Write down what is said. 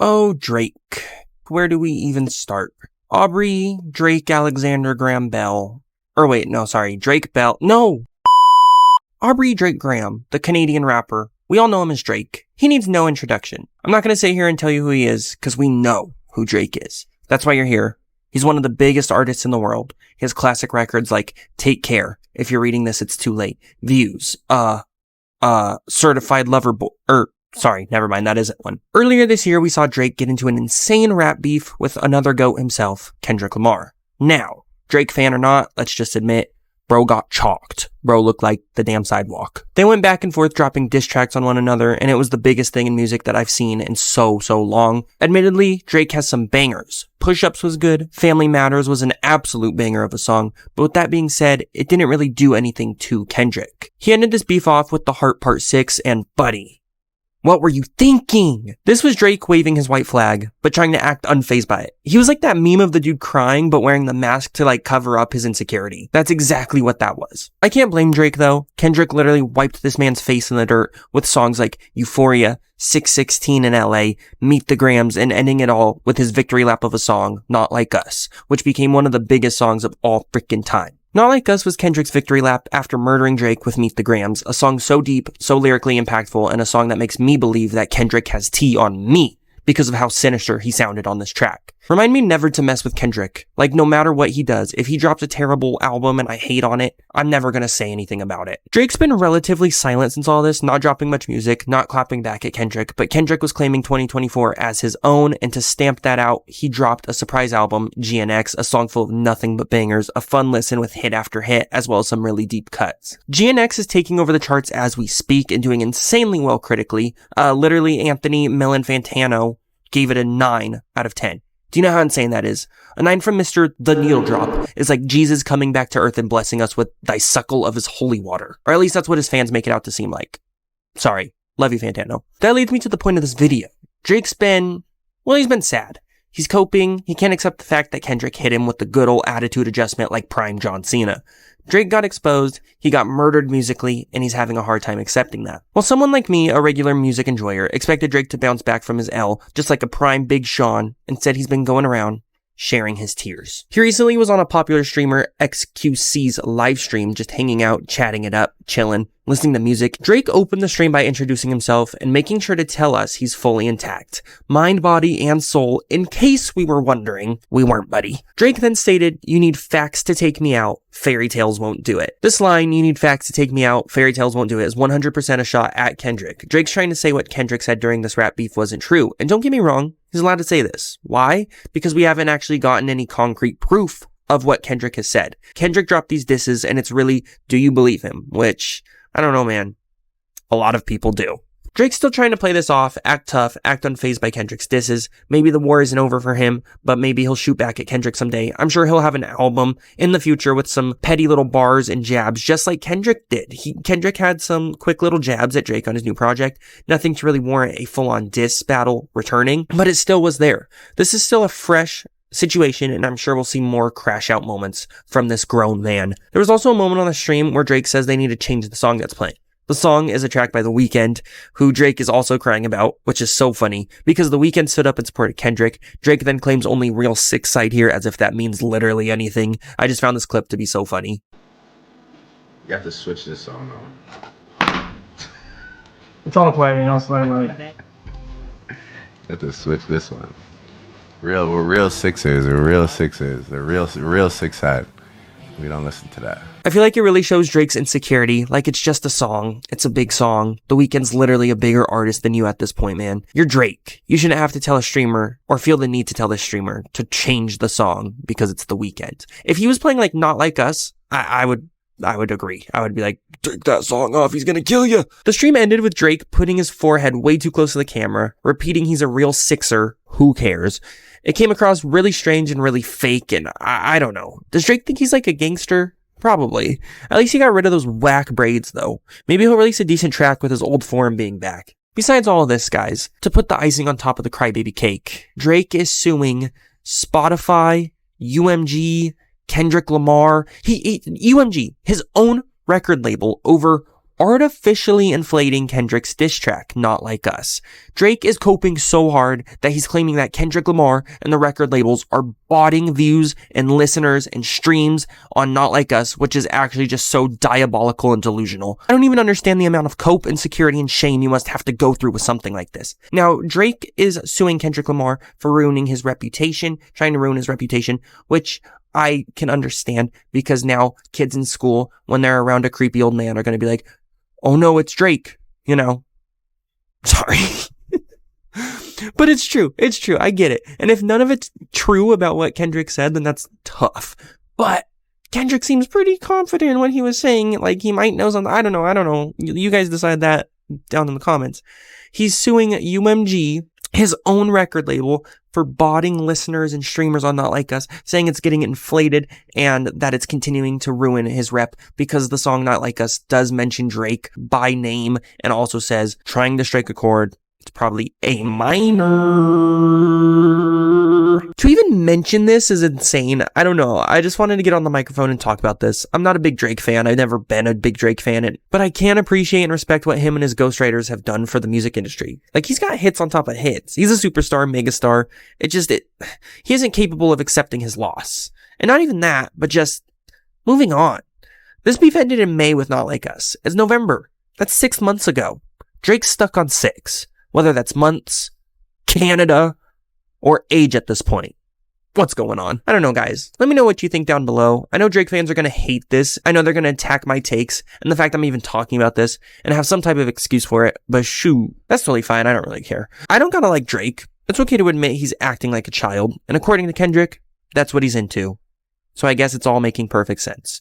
Oh, Drake. Where do we even start? Aubrey, Drake, Alexander Graham Bell. Drake Bell. No! Aubrey Drake Graham, the Canadian rapper. We all know him as Drake. He needs no introduction. I'm not going to sit here and tell you who he is, because we know who Drake is. That's why you're here. He's one of the biggest artists in the world. He has classic records like Take Care. If you're reading this, it's too late. Views. Certified Lover Boy. Sorry, never mind, that isn't one. Earlier this year, we saw Drake get into an insane rap beef with another GOAT himself, Kendrick Lamar. Now, Drake fan or not, let's just admit, bro got chalked. Bro looked like the damn sidewalk. They went back and forth dropping diss tracks on one another, and it was the biggest thing in music that I've seen in so long. Admittedly, Drake has some bangers. Push-Ups was good, Family Matters was an absolute banger of a song, but with that being said, it didn't really do anything to Kendrick. He ended this beef off with The Heart Part 6 and Buddy. What were you thinking? This was Drake waving his white flag, but trying to act unfazed by it. He was like that meme of the dude crying, but wearing the mask to cover up his insecurity. That's exactly what that was. I can't blame Drake though. Kendrick literally wiped this man's face in the dirt with songs like Euphoria, 616 in LA, Meet the Grams, and ending it all with his victory lap of a song, Not Like Us, which became one of the biggest songs of all frickin' time. Not Like Us was Kendrick's victory lap after murdering Drake with Meet the Grams, a song so deep, so lyrically impactful, and a song that makes me believe that Kendrick has tea on me because of how sinister he sounded on this track. Remind me never to mess with Kendrick. No matter what he does, if he drops a terrible album and I hate on it, I'm never gonna say anything about it. Drake's been relatively silent since all this, not dropping much music, not clapping back at Kendrick, but Kendrick was claiming 2024 as his own, and to stamp that out, he dropped a surprise album, GNX, a song full of nothing but bangers, a fun listen with hit after hit, as well as some really deep cuts. GNX is taking over the charts as we speak and doing insanely well critically. Literally, Anthony Melanfantano gave it a 9 out of 10. Do you know how insane that is? A 9 from Mr. The Needle Drop is like Jesus coming back to earth and blessing us with thy suckle of his holy water. Or at least that's what his fans make it out to seem like. Sorry. Love you, Fantano. That leads me to the point of this video. Drake's been sad. He's coping. He can't accept the fact that Kendrick hit him with the good old attitude adjustment like prime John Cena. Drake got exposed, he got murdered musically, and he's having a hard time accepting that. While someone like me, a regular music enjoyer, expected Drake to bounce back from his L, just like a prime Big Sean, instead he's been going around sharing his tears. He recently was on a popular streamer XQC's live stream, just hanging out, chatting it up, chilling, listening to music. Drake opened the stream by introducing himself and making sure to tell us he's fully intact. Mind, body, and soul, in case we were wondering. We weren't, buddy. Drake then stated, "You need facts to take me out. Fairy tales won't do it." This line, "You need facts to take me out. Fairy tales won't do it," is 100% a shot at Kendrick. Drake's trying to say what Kendrick said during this rap beef wasn't true. And don't get me wrong, he's allowed to say this. Why? Because we haven't actually gotten any concrete proof of what Kendrick has said. Kendrick dropped these disses and it's really, do you believe him? Which, I don't know, man. A lot of people do. Drake's still trying to play this off, act tough, act unfazed by Kendrick's disses. Maybe the war isn't over for him, but maybe he'll shoot back at Kendrick someday. I'm sure he'll have an album in the future with some petty little bars and jabs, just like Kendrick did. Kendrick had some quick little jabs at Drake on his new project. Nothing to really warrant a full-on diss battle returning, but it still was there. This is still a fresh situation, and I'm sure we'll see more crash out moments from this grown man. There was also a moment on the stream where Drake says they need to change the song that's playing. The song is a track by The Weeknd, who Drake is also crying about, which is so funny, because The Weeknd stood up and supported Kendrick. Drake then claims only real sick side here, as if that means literally anything. I just found this clip to be so funny. You have to switch this song on. It's all play, it's like... You have to switch this one. We're real Sixers. We're real Sixers. They're real six side. We don't listen to that. I feel like it really shows Drake's insecurity. Like, it's just a song. It's a big song. The Weeknd's literally a bigger artist than you at this point, man. You're Drake. You shouldn't have to tell a streamer or feel the need to tell this streamer to change the song because it's The Weeknd. If he was playing like Not Like Us, I would agree. I would be like, take that song off, he's gonna kill you. The stream ended with Drake putting his forehead way too close to the camera, repeating he's a real Sixer, who cares? It came across really strange and really fake, and I don't know. Does Drake think he's like a gangster? Probably. At least he got rid of those whack braids though. Maybe he'll release a decent track with his old form being back. Besides all of this, guys, to put the icing on top of the crybaby cake, Drake is suing Spotify, UMG, Kendrick Lamar, UMG, his own record label, over artificially inflating Kendrick's diss track, Not Like Us. Drake is coping so hard that he's claiming that Kendrick Lamar and the record labels are botting views and listeners and streams on Not Like Us, which is actually just so diabolical and delusional. I don't even understand the amount of cope, insecurity, and shame you must have to go through with something like this. Now, Drake is suing Kendrick Lamar for ruining his reputation, trying to ruin his reputation, which I can understand because now kids in school, when they're around a creepy old man, are going to be like, oh no, it's Drake, you know. Sorry. But it's true. It's true. I get it. And if none of it's true about what Kendrick said, then that's tough. But Kendrick seems pretty confident in what he was saying. Like, he might know something. I don't know. You guys decide that down in the comments. He's suing UMG, his own record label, for botting listeners and streamers on Not Like Us, saying it's getting inflated and that it's continuing to ruin his rep because the song Not Like Us does mention Drake by name and also says trying to strike a chord. It's probably A minor. To even mention this is insane. I don't know. I just wanted to get on the microphone and talk about this. I'm not a big Drake fan. I've never been a big Drake fan, but I can appreciate and respect what him and his ghostwriters have done for the music industry. Like, he's got hits on top of hits. He's a superstar, megastar. He isn't capable of accepting his loss. And not even that, but just moving on. This beef ended in May with Not Like Us. It's November. That's 6 months ago. Drake's stuck on 6. Whether that's months, Canada, or age at this point. What's going on? I don't know, guys. Let me know what you think down below. I know Drake fans are going to hate this. I know they're going to attack my takes and the fact I'm even talking about this and have some type of excuse for it. But shoot, that's totally fine. I don't really care. I don't gotta like Drake. It's okay to admit he's acting like a child. And according to Kendrick, that's what he's into. So I guess it's all making perfect sense.